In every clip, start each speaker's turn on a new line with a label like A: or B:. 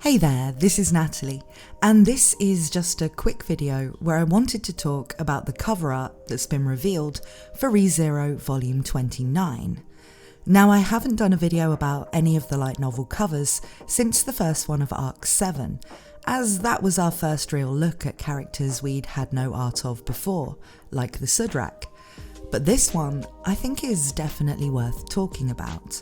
A: Hey there, this is Natalie, and this is just a quick video where I wanted to talk about the cover art that's been revealed for ReZero Volume 29. Now, I haven't done a video about any of the light novel covers since the first one of Arc 7, as that was our first real look at characters we'd had no art of before, like the Sudrak. But this one, I think, is definitely worth talking about.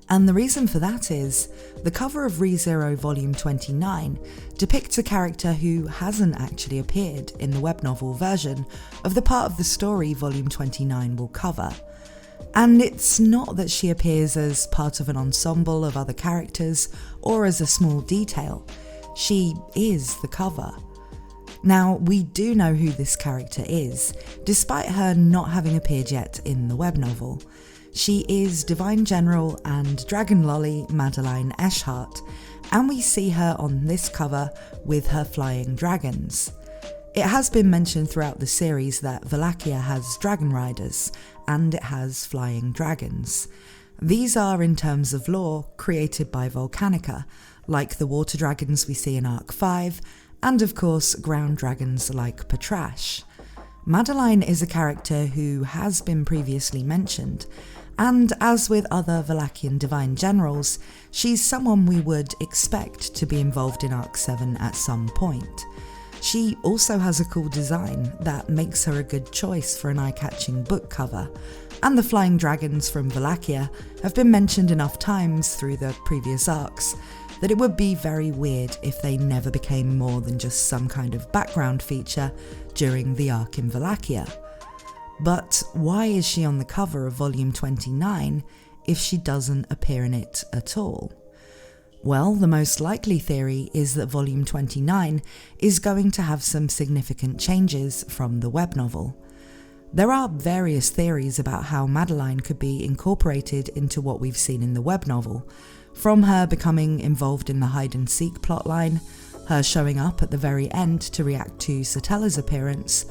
A: And the reason for that is, the cover of ReZero Volume 29 depicts a character who hasn't actually appeared in the web novel version of the part of the story Volume 29 will cover. And it's not that she appears as part of an ensemble of other characters or as a small detail, she is the cover. Now, we do know who this character is, despite her not having appeared yet in the web novel. She is Divine General and Dragon Loli Madeline Ashhart, and we see her on this cover with her flying dragons. It has been mentioned throughout the series that Wallachia has dragon riders, and it has flying dragons. These are, in terms of lore, created by Volcanica, like the water dragons we see in Arc 5, and of course ground dragons like Patrash. Madeline is a character who has been previously mentioned, and as with other Wallachian Divine Generals, she's someone we would expect to be involved in Arc 7 at some point. She also has a cool design that makes her a good choice for an eye-catching book cover, and the flying dragons from Wallachia have been mentioned enough times through the previous arcs that it would be very weird if they never became more than just some kind of background feature during the arc in Wallachia. But why is she on the cover of Volume 29 if she doesn't appear in it at all? Well, the most likely theory is that Volume 29 is going to have some significant changes from the web novel. There are various theories about how Madeline could be incorporated into what we've seen in the web novel, from her becoming involved in the hide-and-seek plotline, her showing up at the very end to react to Satella's appearance,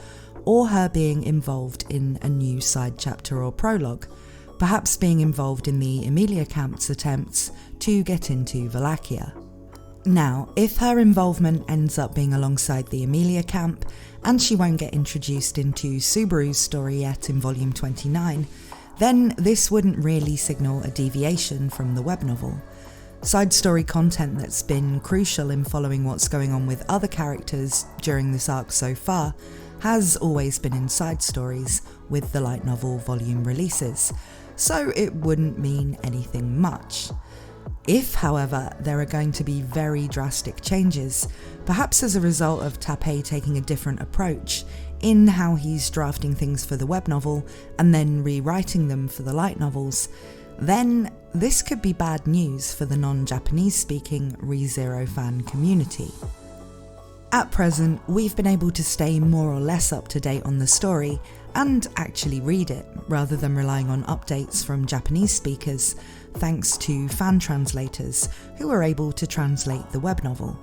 A: or her being involved in a new side chapter or prologue, perhaps being involved in the Emilia camp's attempts to get into Wallachia. Now, if her involvement ends up being alongside the Emilia camp, and she won't get introduced into Subaru's story yet in Volume 29, then this wouldn't really signal a deviation from the web novel. Side story content that's been crucial in following what's going on with other characters during this arc so far has always been in side stories with the light novel volume releases, so it wouldn't mean anything much. If, however, there are going to be very drastic changes, perhaps as a result of Tappei taking a different approach in how he's drafting things for the web novel and then rewriting them for the light novels, then this could be bad news for the non-Japanese speaking ReZero fan community. At present, we've been able to stay more or less up to date on the story and actually read it, rather than relying on updates from Japanese speakers, thanks to fan translators who are able to translate the web novel.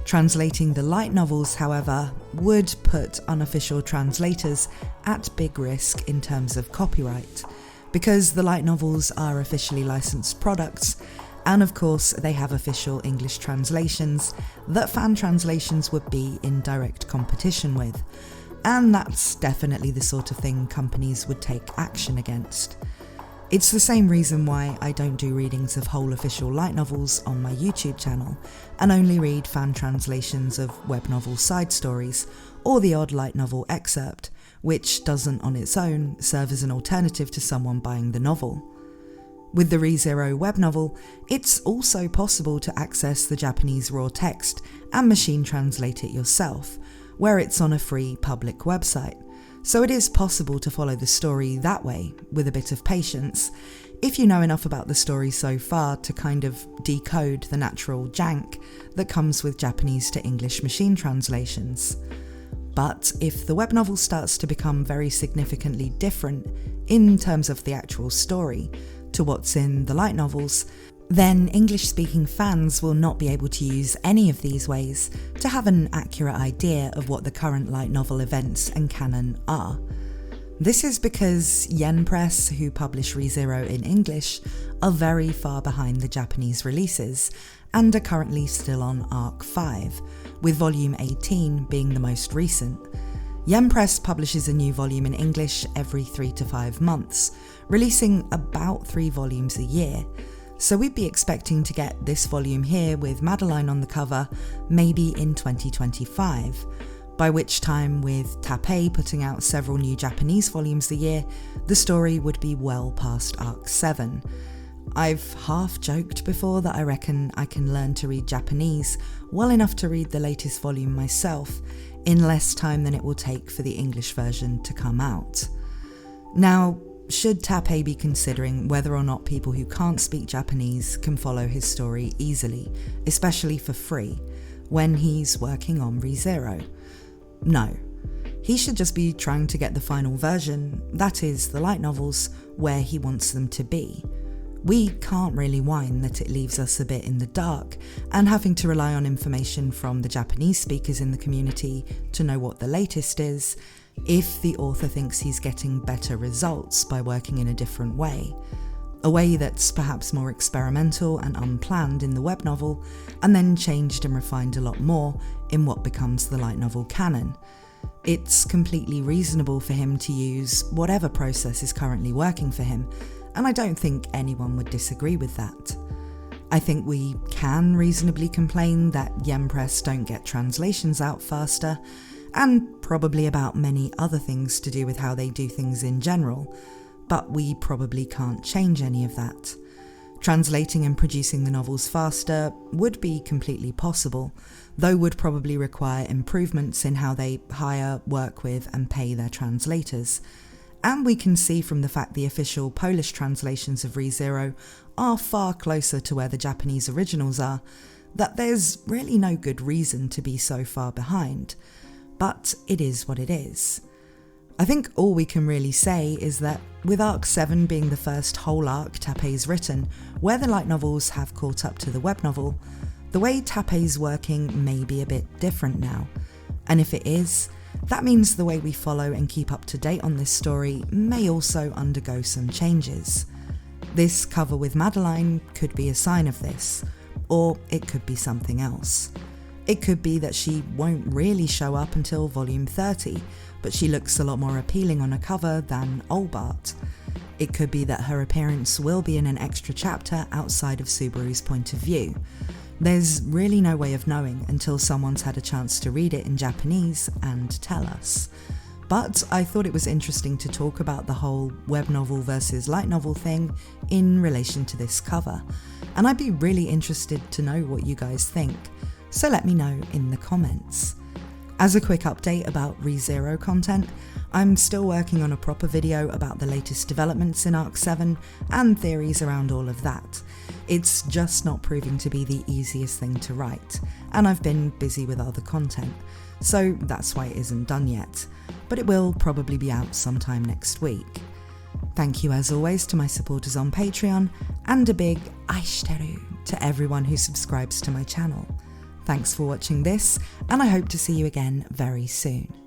A: Translating the light novels, however, would put unofficial translators at big risk in terms of copyright, because the light novels are officially licensed products, and of course they have official English translations that fan translations would be in direct competition with, and that's definitely the sort of thing companies would take action against. It's the same reason why I don't do readings of whole official light novels on my YouTube channel, and only read fan translations of web novel side stories, or the odd light novel excerpt, which doesn't on its own serve as an alternative to someone buying the novel. With the ReZero web novel, it's also possible to access the Japanese raw text and machine translate it yourself, where it's on a free public website, so it is possible to follow the story that way with a bit of patience, if you know enough about the story so far to kind of decode the natural jank that comes with Japanese to English machine translations. But if the web novel starts to become very significantly different in terms of the actual story to what's in the light novels, then English-speaking fans will not be able to use any of these ways to have an accurate idea of what the current light novel events and canon are. This is because Yen Press, who publish ReZero in English, are very far behind the Japanese releases, and are currently still on Arc 5, with Volume 18 being the most recent. Yen Press publishes a new volume in English every 3 to 5 months, releasing about 3 volumes a year. So we'd be expecting to get this volume here with Madeline on the cover maybe in 2025, by which time, with Tappei putting out several new Japanese volumes a year, the story would be well past Arc 7. I've half joked before that I reckon I can learn to read Japanese well enough to read the latest volume myself in less time than it will take for the English version to come out. Now, should Tappei be considering whether or not people who can't speak Japanese can follow his story easily, especially for free, when he's working on ReZero? No. He should just be trying to get the final version, that is, the light novels, where he wants them to be. We can't really whine that it leaves us a bit in the dark and having to rely on information from the Japanese speakers in the community to know what the latest is, if the author thinks he's getting better results by working in a different way. A way that's perhaps more experimental and unplanned in the web novel, and then changed and refined a lot more in what becomes the light novel canon. It's completely reasonable for him to use whatever process is currently working for him, and I don't think anyone would disagree with that. I think we can reasonably complain that Yen Press don't get translations out faster, and probably about many other things to do with how they do things in general, but we probably can't change any of that. Translating and producing the novels faster would be completely possible, though would probably require improvements in how they hire, work with, and pay their translators. And we can see from the fact the official Polish translations of ReZero are far closer to where the Japanese originals are, that there's really no good reason to be so far behind. But it is what it is. I think all we can really say is that with Arc 7 being the first whole arc Tappei's written, where the light novels have caught up to the web novel, the way Tappei's working may be a bit different now. And if it is, that means the way we follow and keep up to date on this story may also undergo some changes. This cover with Madeline could be a sign of this, or it could be something else. It could be that she won't really show up until volume 30, but she looks a lot more appealing on a cover than Olbart. It could be that her appearance will be in an extra chapter outside of Subaru's point of view. There's really no way of knowing until someone's had a chance to read it in Japanese and tell us. But I thought it was interesting to talk about the whole web novel versus light novel thing in relation to this cover, and I'd be really interested to know what you guys think, so let me know in the comments. As a quick update about ReZero content, I'm still working on a proper video about the latest developments in Arc 7 and theories around all of that. It's just not proving to be the easiest thing to write, and I've been busy with other content, so that's why it isn't done yet, but it will probably be out sometime next week. Thank you as always to my supporters on Patreon, and a big aishiteru to everyone who subscribes to my channel. Thanks for watching this, and I hope to see you again very soon.